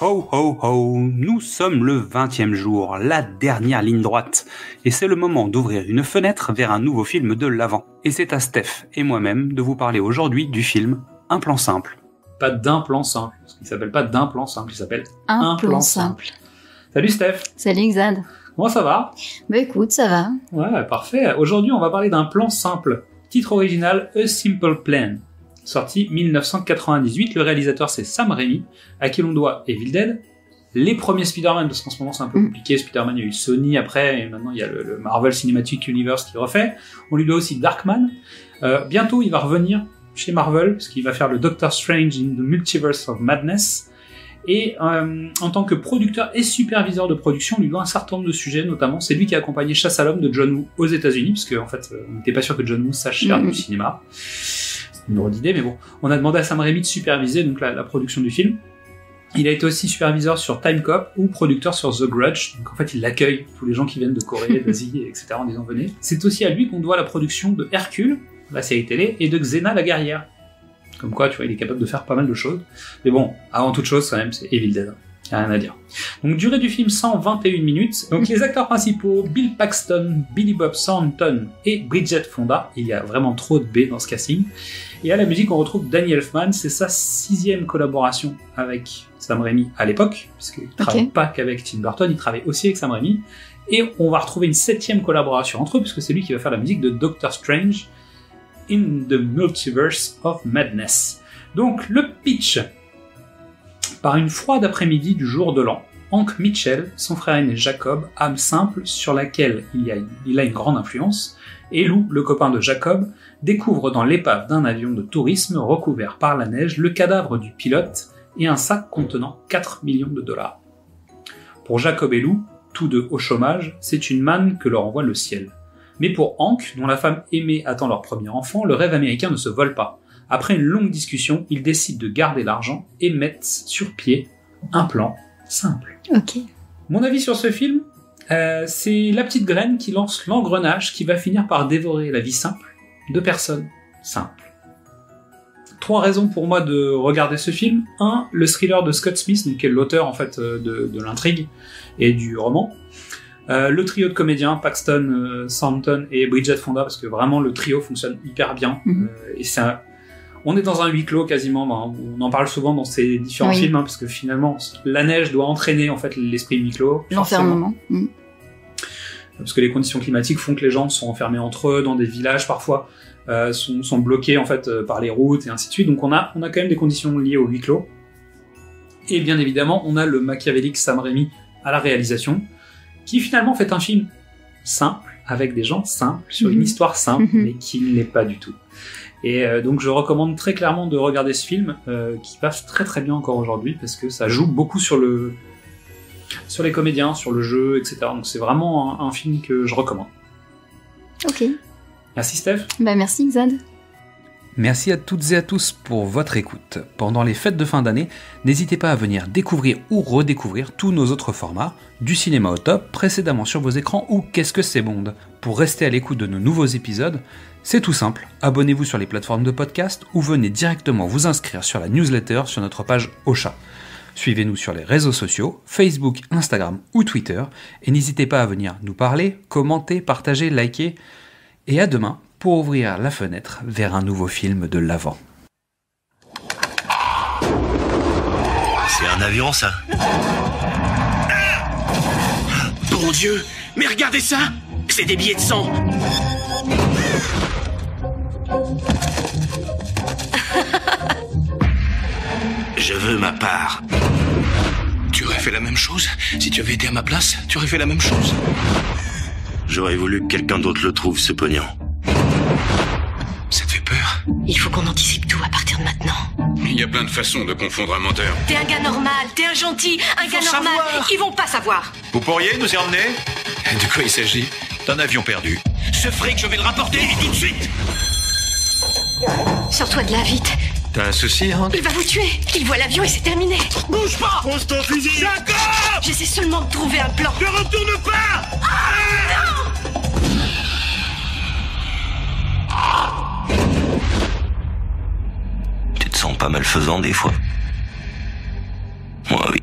Ho ho ho, nous sommes le 20e jour, la dernière ligne droite, et c'est le moment d'ouvrir une fenêtre vers un nouveau film de l'Avent. Et c'est à Steph et moi-même de vous parler aujourd'hui du film Un plan simple. Pas d'un plan simple, parce qu'il s'appelle pas d'un plan simple, il s'appelle Un plan simple. Salut Steph. Salut Xad. Comment ça va? Bah écoute, ça va. Ouais, parfait. Aujourd'hui, on va parler d'un plan simple. Titre original, A Simple Plan. Sorti 1998, le réalisateur c'est Sam Raimi, à qui l'on doit Evil Dead, les premiers Spider-Man, parce qu'en ce moment c'est un peu compliqué, Spider-Man il y a eu Sony après, et maintenant il y a le Marvel Cinematic Universe qui refait, on lui doit aussi Darkman, bientôt il va revenir chez Marvel, parce qu'il va faire le Doctor Strange in the Multiverse of Madness, et en tant que producteur et superviseur de production, on lui doit un certain nombre de sujets, notamment c'est lui qui a accompagné Chasse à l'homme de John Woo aux États-Unis, parce qu'en fait on n'était pas sûr que John Woo sache faire du cinéma. Une drôle d'idée, mais bon. On a demandé à Sam Raimi de superviser donc la production du film. Il a été aussi superviseur sur Time Cop ou producteur sur The Grudge. Donc en fait, il accueille tous les gens qui viennent de Corée, d'Asie, etc. en disant venez. C'est aussi à lui qu'on doit la production de Hercule, la série télé, et de Xena la guerrière. Comme quoi, tu vois, il est capable de faire pas mal de choses. Mais bon, avant toute chose, quand même, c'est Evil Dead. Y a rien à dire. Donc durée du film 121 minutes. Donc les acteurs principaux, Bill Paxton, Billy Bob Thornton et Bridget Fonda. Il y a vraiment trop de B dans ce casting. Et à la musique, on retrouve Danny Elfman. C'est sa 6e collaboration avec Sam Raimi à l'époque, puisqu'il ne travaille pas qu'avec Tim Burton, il travaille aussi avec Sam Raimi. Et on va retrouver une 7e collaboration entre eux, puisque c'est lui qui va faire la musique de Doctor Strange in the Multiverse of Madness. Donc le pitch. Par une froide après-midi du jour de l'an, Hank Mitchell, son frère aîné Jacob, âme simple sur laquelle il a une grande influence, et Lou, le copain de Jacob, découvre dans l'épave d'un avion de tourisme recouvert par la neige le cadavre du pilote et un sac contenant 4 millions de dollars. Pour Jacob et Lou, tous deux au chômage, c'est une manne que leur envoie le ciel. Mais pour Hank, dont la femme aimée attend leur premier enfant, le rêve américain ne se vole pas. Après une longue discussion, ils décident de garder l'argent et mettent sur pied un plan simple. Ok. Mon avis sur ce film, c'est la petite graine qui lance l'engrenage qui va finir par dévorer la vie simple de personnes simples. 3 raisons pour moi de regarder ce film. 1, le thriller de Scott Smith, donc qui est l'auteur en fait de l'intrigue et du roman. Le trio de comédiens, Paxton, Thornton et Bridget Fonda, parce que vraiment le trio fonctionne hyper bien. Et on est dans un huis clos quasiment, on en parle souvent dans ces différents films, parce que finalement la neige doit entraîner en fait l'esprit huis clos. L'enfermement. Parce que les conditions climatiques font que les gens sont enfermés entre eux dans des villages parfois, sont bloqués en fait par les routes et ainsi de suite. Donc on a quand même des conditions liées au huis clos. Et bien évidemment, on a le machiavélique Sam Raimi à la réalisation, qui finalement fait un film simple, avec des gens simples, sur une histoire simple, mais qui ne l'est pas du tout. Et donc je recommande très clairement de regarder ce film, qui passe très très bien encore aujourd'hui, parce que ça joue beaucoup sur les comédiens, sur le jeu, etc. Donc c'est vraiment un film que je recommande. Ok. Merci Steph. Bah merci Xad. Merci à toutes et à tous pour votre écoute. Pendant les fêtes de fin d'année, n'hésitez pas à venir découvrir ou redécouvrir tous nos autres formats, du cinéma au top, précédemment sur vos écrans ou Qu'est-ce que c'est Bond. Pour rester à l'écoute de nos nouveaux épisodes, c'est tout simple, abonnez-vous sur les plateformes de podcast ou venez directement vous inscrire sur la newsletter sur notre page Ocha. Suivez-nous sur les réseaux sociaux, Facebook, Instagram ou Twitter, et n'hésitez pas à venir nous parler, commenter, partager, liker, et à demain pour ouvrir la fenêtre vers un nouveau film de l'Avent. C'est un avion, ça. Bon Dieu, mais regardez ça! C'est des billets de sang! Je veux ma part. Tu aurais fait la même chose? Si tu avais été à ma place, tu aurais fait la même chose? J'aurais voulu que quelqu'un d'autre le trouve, ce pognon. Ça te fait peur? Il faut qu'on anticipe tout à partir de maintenant. Il y a plein de façons de confondre un menteur. T'es un gars normal, t'es un gentil, un gars normal. Ils vont pas savoir. Vous pourriez nous y emmener? De quoi il s'agit? D'un avion perdu. Ce fric, je vais le rapporter, et tout de suite! Sors-toi de là, vite. T'as un souci, Hank? Il va vous tuer. Il voit l'avion et c'est terminé. Bouge pas! Pose ton fusil! Jacob! J'essaie seulement de trouver un plan. Ne retourne pas! Tu te sens pas malfaisant des fois? Moi, oui.